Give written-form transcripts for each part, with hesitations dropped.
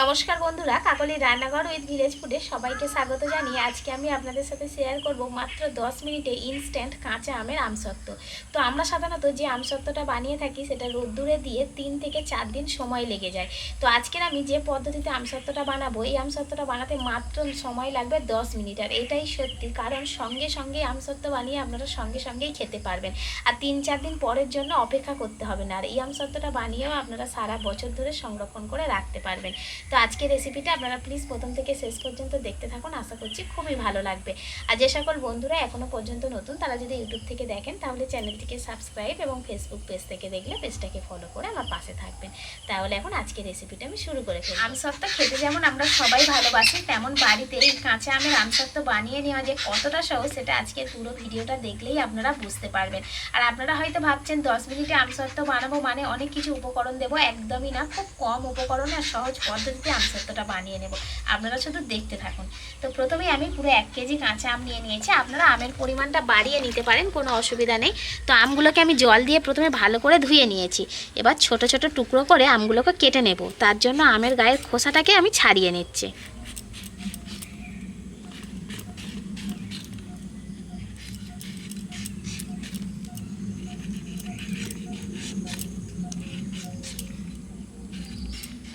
নমস্কার বন্ধুরা, কাকলি রান্নাঘর উইথ ভিলেজ ফুডে সবাইকে স্বাগত জানিয়ে আজকে আমি আপনাদের সাথে শেয়ার করব মাত্র 10 মিনিটে ইনস্ট্যান্ট কাঁচা আমের আমসত্ত্ব। তো আমরা সাধারণত যে আমসত্ত্বটা বানিয়ে থাকি সেটা রোদ্দুরে দিয়ে 3 থেকে 4 দিন সময় লেগে যায়। তো আজকের আমি যে পদ্ধতিতে আমসত্ত্বটা বানাবো, এই আমসত্ত্বটা বানাতে মাত্র সময় লাগবে 10 মিনিট। আর এটাই সত্যি, কারণ সঙ্গে সঙ্গে আমসত্ত্ব বানিয়ে আপনারা সঙ্গে সঙ্গেই খেতে পারবেন, আর 3-4 দিন পরের জন্য অপেক্ষা করতে হবে না। আর এই আমসত্ত্বটা বানিয়েও আপনারা সারা বছর ধরে সংরক্ষণ করে রাখতে পারবেন। তো আজকের রেসিপিটা আপনারা প্লিজ প্রথম থেকে শেষ পর্যন্ত দেখতে থাকুন, আশা করছি খুবই ভালো লাগবে। আর যে সকল বন্ধুরা এখনও পর্যন্ত নতুন, তারা যদি ইউটিউব থেকে দেখেন তাহলে চ্যানেলটিকে সাবস্ক্রাইব এবং ফেসবুক পেজ থেকে দেখলে পেজটাকে ফলো করে আমার পাশে থাকবেন। তাহলে এখন আজকের রেসিপিটা আমি শুরু করে ফেলি। আমসত্ত্ব খেতে যেমন আমরা সবাই ভালোবাসি, তেমন বাড়িতে এই কাঁচা আমের আমসত্ত্ব বানিয়ে নেওয়া যে কতটা সহজ সেটা আজকের পুরো ভিডিওটা দেখলেই আপনারা বুঝতে পারবেন। আর আপনারা হয়তো ভাবছেন 10 মিনিটে আমসত্ত্ব বানাবো মানে অনেক কিছু উপকরণ দেবো, একদমই না। খুব কম উপকরণে আর সহজ পদ্ধতিতে আমসত্ত্বটা বানিয়ে নেব, আপনারা শুধু দেখতে থাকুন। তো প্রথমেই আমি পুরো 1 কেজি কাঁচা আম নিয়ে নিয়েছি। আপনারা আমের পরিমাণটা বাড়িয়ে নিতে পারেন, কোনো অসুবিধা নেই। তো আমগুলোকে আমি জল দিয়ে প্রথমে ভালো করে ধুয়ে নিয়েছি। এবার ছোট ছোট টুকরো করে আমগুলোকে কেটে নেব। তার জন্য আমের গায়ের খোসাটাকে আমি ছাড়িয়ে নিচ্ছি।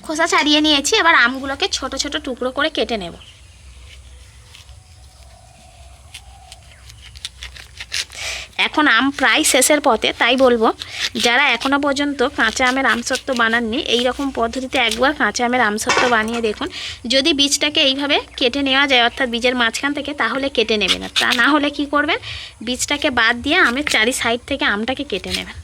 খোসা ছাড়িয়ে নিয়েছি, এবার আমগুলোকে ছোট ছোট টুকরো করে কেটে নেব। এখন আম প্রায় শেষের পথে, তাই বলবো যারা এখনও পর্যন্ত কাঁচা আমের আমসত্ত্ব বানাননি, এই রকম পদ্ধতিতে একবার কাঁচা আমের আমসত্ত্ব বানিয়ে দেখুন। যদি বীজটাকে এইভাবে কেটে নেওয়া যায়, অর্থাৎ বীজের মাঝখান থেকে, তাহলে কেটে নেবেন। তা না হলে কি করবেন, বীজটাকে বাদ দিয়ে আমের চারি সাইড থেকে আমটাকে কেটে নেবেন।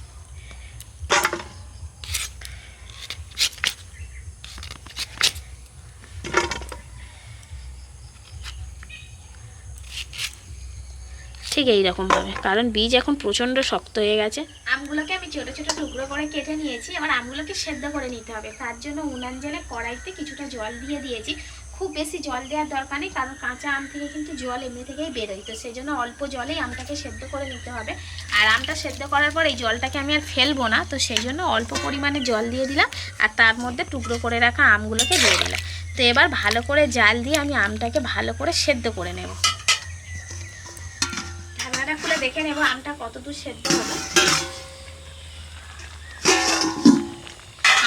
ঠিক এইরকমভাবে, কারণ বীজ এখন প্রচণ্ড শক্ত হয়ে গেছে। আমগুলোকে আমি ছোটো ছোটো টুকরো করে কেটে নিয়েছি। এবার আমগুলোকে সেদ্ধ করে নিতে হবে। তার জন্য উনান জলে কড়াইতে কিছুটা জল দিয়ে দিয়েছি। খুব বেশি জল দেওয়ার দরকার নেই, কারণ কাঁচা আম থেকে কিন্তু জল এমনি থেকেই বেরোয়। তো সেই জন্য অল্প জলেই আমটাকে সেদ্ধ করে নিতে হবে। আর আমটা সেদ্ধ করার পর এই জলটাকে আমি আর ফেলবো না, তো সেই জন্য অল্প পরিমাণে জল দিয়ে দিলাম, আর তার মধ্যে টুকরো করে রাখা আমগুলোকে দিয়ে দিলাম। তো এবার ভালো করে জাল দিয়ে আমি আমটাকে ভালো করে সেদ্ধ করে নেব। ঢাকনাটা খুলে দেখে নেব আমটা কতদূর সেদ্ধ হলো।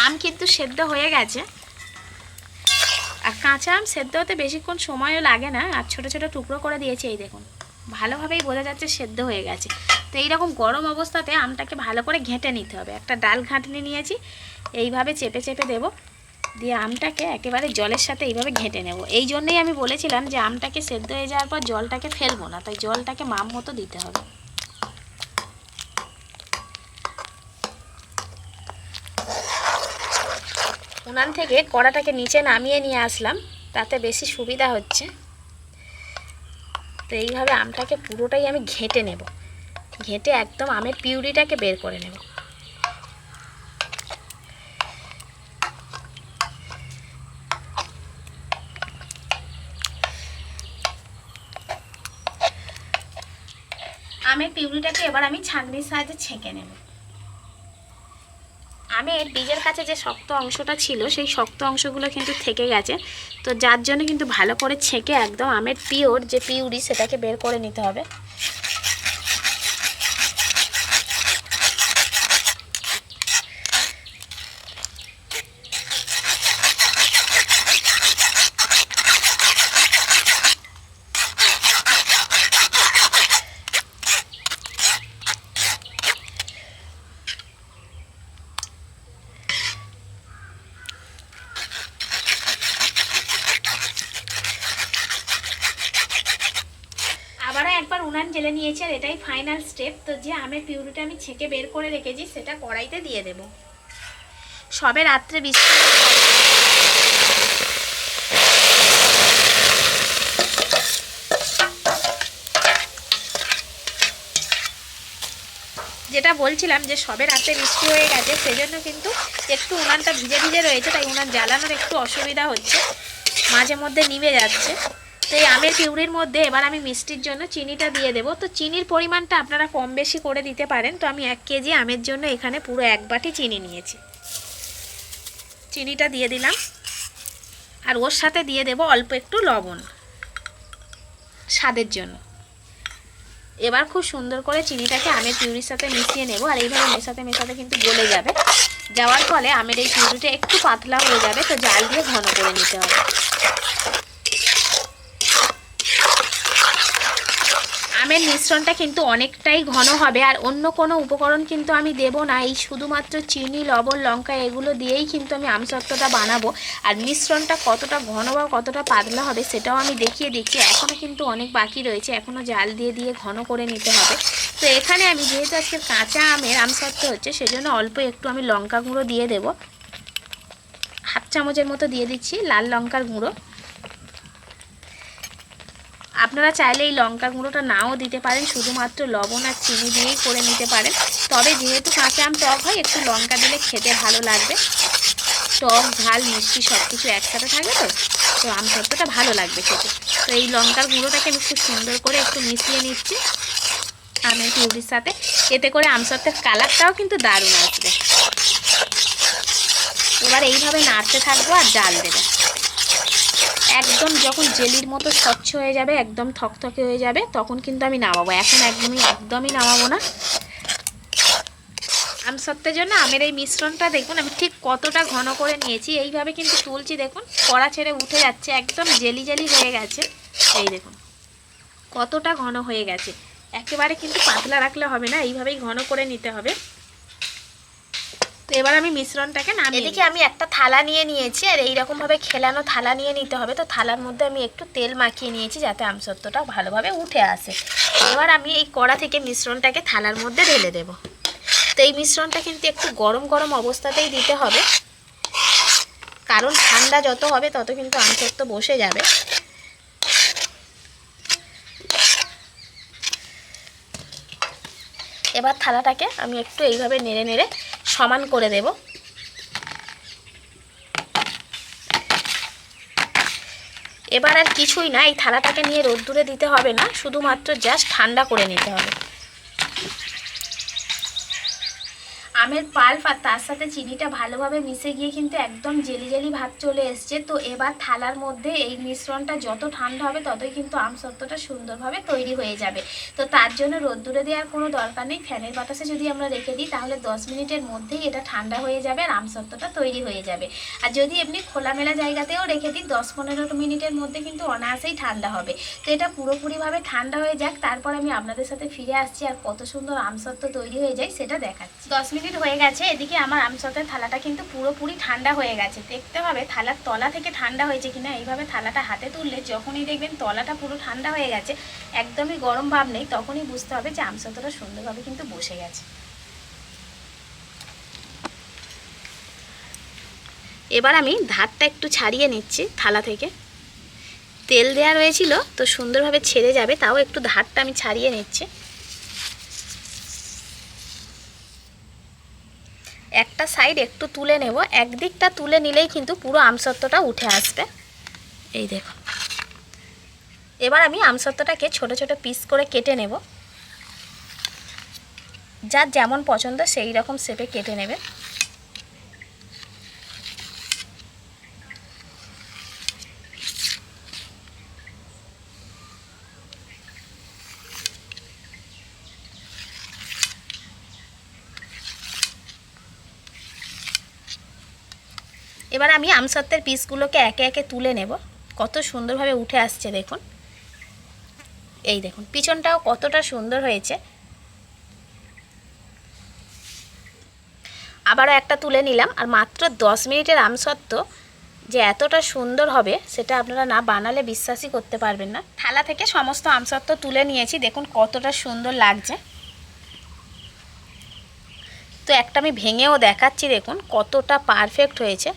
আম কিন্তু সেদ্ধ হয়ে গেছে, আর কাঁচা আম সেদ্ধ হতে বেশিক্ষণ সময়ও লাগে না। আর ছোটো ছোটো টুকরো করে দিয়েছি, এই দেখুন, ভালোভাবেই বোঝা যাচ্ছে সেদ্ধ হয়ে গেছে। তো এইরকম গরম অবস্থাতে আমটাকে ভালো করে ঘেঁটে নিতে হবে। একটা ডাল ঘাঁটনি নিয়েছি, এইভাবে চেপে চেপে দেবো, দিয়ে আমটাকে একেবারে জলের সাথে এইভাবে ঘেঁটে নেব। এই জন্যই আমি বলেছিলাম যে আমটাকে সেদ্ধ হয়ে যাওয়ার পর জলটাকে ফেলবো না, তাই জলটাকে মাপ মতো দিতে হবে। উনান থেকে কড়াটাকে নিচে নামিয়ে নিয়ে আসলাম, তাতে বেশি সুবিধা হচ্ছে। তো এইভাবে আমটাকে পুরোটাই আমি ঘেঁটে নেব, ঘেঁটে একদম আমের পিউরিটাকে বের করে নেব। আমের পিউরিটাকে এবার আমি ছাঁকনির সাহায্যে ছেঁকে নেব। আমের বীজের কাছে যে শক্ত অংশটা ছিল, সেই শক্ত অংশগুলো কিন্তু থেকে গেছে। তো যার জন্য কিন্তু ভালো করে ছেঁকে একদম আমের পিওর যে পিউরি সেটাকে বের করে নিতে হবে। আবারও একবার উনান জেলে নিয়েছি, আর এটাই ফাইনাল স্টেপ। তো যে আমের পিউরিটা আমি ছেঁকে বের করে রেখেছি সেটা কড়াইতে দিয়ে দেব। সবে রাত্রে বৃষ্টি, যেটা বলছিলাম যে সবে রাতে বৃষ্টি হয়ে গেছে, সেজন্য কিন্তু একটু উনানটা ভিজে ভিজে রয়েছে, তাই উনান জ্বালানোর একটু অসুবিধা হচ্ছে, মাঝে মধ্যে নিভে যাচ্ছে। তো এই আমের পিউরির মধ্যে এবার আমি মিষ্টির জন্য চিনিটা দিয়ে দেবো। তো চিনির পরিমাণটা আপনারা কম বেশি করে দিতে পারেন। তো আমি 1 কেজি আমের জন্য এখানে পুরো 1 বাটি চিনি নিয়েছি। চিনিটা দিয়ে দিলাম। আর ওর সাথে দিয়ে দেব অল্প একটু লবণ স্বাদের জন্য। এবার খুব সুন্দর করে চিনিটাকে আমের পিউরির সাথে মিশিয়ে নেব। আর এইভাবে মেশাতে মেশাতে কিন্তু গলে যাবে, যাওয়ার ফলে আমের এই পিউরিটা একটু পাতলা হয়ে যাবে, তো জাল দিয়ে ঘন করে নিতে হবে। আমের মিশ্রণটা কিন্তু অনেকটাই ঘন হবে, আর অন্য কোনো উপকরণ কিন্তু আমি দেব না। এই শুধুমাত্র চিনি, লবণ, লঙ্কা এগুলো দিয়েই কিন্তু আমি আমসত্ত্বটা বানাবো। আর মিশ্রণটা কতটা ঘন বা কতটা পাতলা হবে সেটাও আমি দেখিয়ে দিচ্ছি। এখনও কিন্তু অনেক বাকি রয়েছে, এখনও জাল দিয়ে দিয়ে ঘন করে নিতে হবে। তো এখানে আমি যেহেতু আজকে কাঁচা আমের আমসত্ত্ব হচ্ছে, সেজন্য অল্প একটু আমি লঙ্কা গুঁড়ো দিয়ে দেব। হাফ চামচের মতো দিয়ে দিচ্ছি লাল লঙ্কার গুঁড়ো। আপনারা চাইলে এই লঙ্কা গুঁড়োটা নাও দিতে পারেন, শুধুমাত্র লবণ আর চিনি দিয়েই করে নিতে পারেন। তবে যেহেতু কাঁচা আম টক হয়, একটু লঙ্কা দিলে খেতে ভালো লাগবে। টক, ঝাল, মিষ্টি সব কিছু একসাথে থাকে, তো আমসত্ত্বটা ভালো লাগবে খেতে। তো এই লঙ্কার গুঁড়োটাকে আমি খুব সুন্দর করে একটু মিশিয়ে নিচ্ছি আমের পিউরির সাথে। এতে করে আমসত্ত্বের কালারটাও কিন্তু দারুণ আসবে। এবার এইভাবে নাড়তে থাকবো আর জাল দেবো। একদম যখন জেলির মতো স্বচ্ছ হয়ে যাবে, একদম থকথকে হয়ে যাবে, তখন কিন্তু আমি নামাবো। এখন একদমই নামাবো না। আমসত্ত্বের জন্য আমের এই মিশ্রণটা দেখুন আমি ঠিক কতটা ঘন করে নিয়েছি। এইভাবে কিন্তু তুলছি, দেখুন কড়া ছেড়ে উঠে যাচ্ছে, একদম জেলি জেলি হয়ে গেছে। এই দেখুন কতটা ঘন হয়ে গেছে। একেবারে কিন্তু পাতলা রাখলে হবে না, এইভাবেই ঘন করে নিতে হবে। তো এবার আমি মিশ্রণটাকে নামিয়ে, এদিকে আমি একটা থালা নিয়ে নিয়েছি, আর এইরকমভাবে খেলানো থালা নিয়ে নিতে হবে। তো থালার মধ্যে আমি একটু তেল মাখিয়ে নিয়েছি যাতে আমসত্ত্বটা ভালোভাবে উঠে আসে। এবার আমি এই কড়া থেকে মিশ্রণটাকে থালার মধ্যে ঢেলে দেব। তো এই মিশ্রণটা কিন্তু একটু গরম গরম অবস্থাতেই দিতে হবে, কারণ ঠান্ডা যত হবে তত কিন্তু আমসত্ত্ব বসে যাবে। এবার থালাটাকে আমি একটু এইভাবে নেড়ে নেড়ে সমান করে দেব। এবার আর কিছুই না, এই থালাটাকে নিয়ে রোদ্দুরে দিতে হবে না, শুধুমাত্র জাস্ট ঠান্ডা করে নিতে হবে। আমের পাল্প আর তার সাথে চিনিটা ভালোভাবে মিশে গিয়ে কিন্তু একদম জেলি জেলি ভাব চলে এসছে। তো এবার থালার মধ্যে এই মিশ্রণটা যত ঠান্ডা হবে ততই কিন্তু আমসত্ত্বটা সুন্দরভাবে তৈরি হয়ে যাবে। তো তার জন্য রোদ্দুরে দেওয়ার কোনো দরকার নেই। ফ্যানের বাতাসে যদি আমরা রেখে দিই তাহলে 10 মিনিটের মধ্যেই এটা ঠান্ডা হয়ে যাবে আর আমসত্ত্বটা তৈরি হয়ে যাবে। আর যদি এমনি খোলামেলা জায়গাতেও রেখে দিই 10-15 মিনিটের মধ্যে কিন্তু অনায়াসেই ঠান্ডা হবে। তো এটা পুরোপুরিভাবে ঠান্ডা হয়ে যাক, তারপর আমি আপনাদের সাথে ফিরে আসছি আর কত সুন্দর আমসত্ত্ব তৈরি হয়ে যায় সেটা দেখাচ্ছি। 10 মিনিট হয়ে গেছে। এদিকে আমার আমসত্ত্বের থালাটা কিন্তু পুরোপুরি ঠান্ডা হয়ে গেছে। দেখতে হবে থালার তলা থেকে ঠান্ডা হয়েছে কিনা। এইভাবে থালাটা হাতে তুললে যখনই দেখবেন তলাটা পুরো ঠান্ডা হয়ে গেছে, একদমই গরম ভাব নেই, তখনই বুঝতে হবে যে আমসত্ত্বটা সুন্দরভাবে কিন্তু বসে গেছে। এবার আমি ধারটা একটু ছাড়িয়ে নিচ্ছি থালা থেকে। তেল দেওয়া রয়েছিল তো সুন্দরভাবে ছেড়ে যাবে, তাও একটু ধারটা আমি ছাড়িয়ে নিচ্ছি। একটা সাইড একটু তুলে নেব, একদিকটা তুলে নিলেই কিন্তু পুরো আমসত্ত্বটা উঠে আসবে। এই দেখো, এবার আমি আমসত্ত্বটাকে ছোট ছোট পিস করে কেটে নেব। যার যেমন পছন্দ সেই রকম শেপে কেটে নেবে। এবার আমি আমসত্ত্বের পিসগুলোকে একে একে তুলে নেব। কত সুন্দরভাবে উঠে আসছে দেখুন। এই দেখুন পিছনটাও কতটা সুন্দর হয়েছে। আবারও একটা তুলে নিলাম। আর মাত্র 10 মিনিটের আমসত্ত্ব যে এতটা সুন্দর হবে সেটা আপনারা না বানালে বিশ্বাসই করতে পারবেন না। থালা থেকে সমস্ত আমসত্ত্ব তুলে নিয়েছি, দেখুন কতটা সুন্দর লাগছে। তো একটা আমি ভেঙেও দেখাচ্ছি, দেখুন কতটা পারফেক্ট হয়েছে।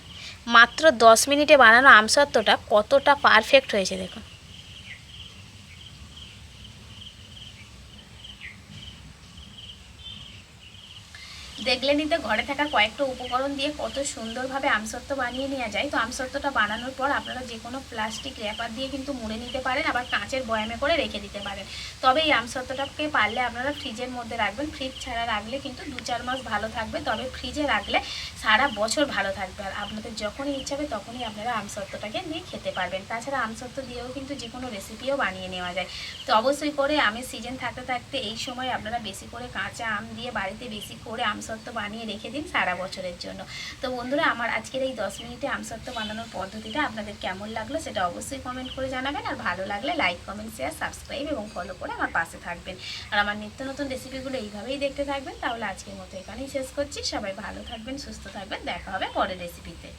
মাত্র 10 মিনিটে বানানো আমসত্ত্বটা কতটা পারফেক্ট হয়েছে দেখুন। দেখলেনই তো ঘরে থাকা কয়েকটা উপকরণ দিয়ে কত সুন্দরভাবে আমসত্ত্ব বানিয়ে নেওয়া যায়। তো আমসত্ত্বটা বানানোর পর আপনারা যে কোনো প্লাস্টিক র্যাপার দিয়ে কিন্তু মুড়ে নিতে পারেন, আবার কাঁচের বয়ামে করে রেখে দিতে পারেন। তবে এই আমসত্ত্বটাকে পারলে আপনারা ফ্রিজের মধ্যে রাখবেন। ফ্রিজ ছাড়া রাখলে কিন্তু 2-4 মাস ভালো থাকবে, তবে ফ্রিজে রাখলে সারা বছর ভালো থাকবে। আর আপনাদের যখনই ইচ্ছা হবে তখনই আপনারা আমসত্ত্বটাকে দিয়ে খেতে পারবেন। তাছাড়া আমসত্ত্ব দিয়েও কিন্তু যে কোনো রেসিপিও বানিয়ে নেওয়া যায়। তো অবশ্যই করে আমের সিজন থাকতে থাকতে এই সময় আপনারা বেশি করে কাঁচা আম দিয়ে বাড়িতে বেশি করে আমসত্ত্ব বানিয়ে রেখে দিন সারা বছরের জন্য। তো বন্ধুরা, আমার আজকের এই 10 মিনিটে আমসত্ত্ব বানানোর পদ্ধতিটা আপনাদের কেমন লাগলো সেটা অবশ্যই কমেন্ট করে জানাবেন। আর ভালো লাগলে লাইক, কমেন্ট, শেয়ার, সাবস্ক্রাইব এবং ফলো করে আমার পাশে থাকবেন। আর আমার নিত্য নতুন রেসিপিগুলো এইভাবেই দেখতে থাকবেন। তাহলে আজকের মতো এখানেই শেষ করছি। সবাই ভালো থাকবেন, সুস্থ থাকবেন, দেখা হবে পরের রেসিপিতে।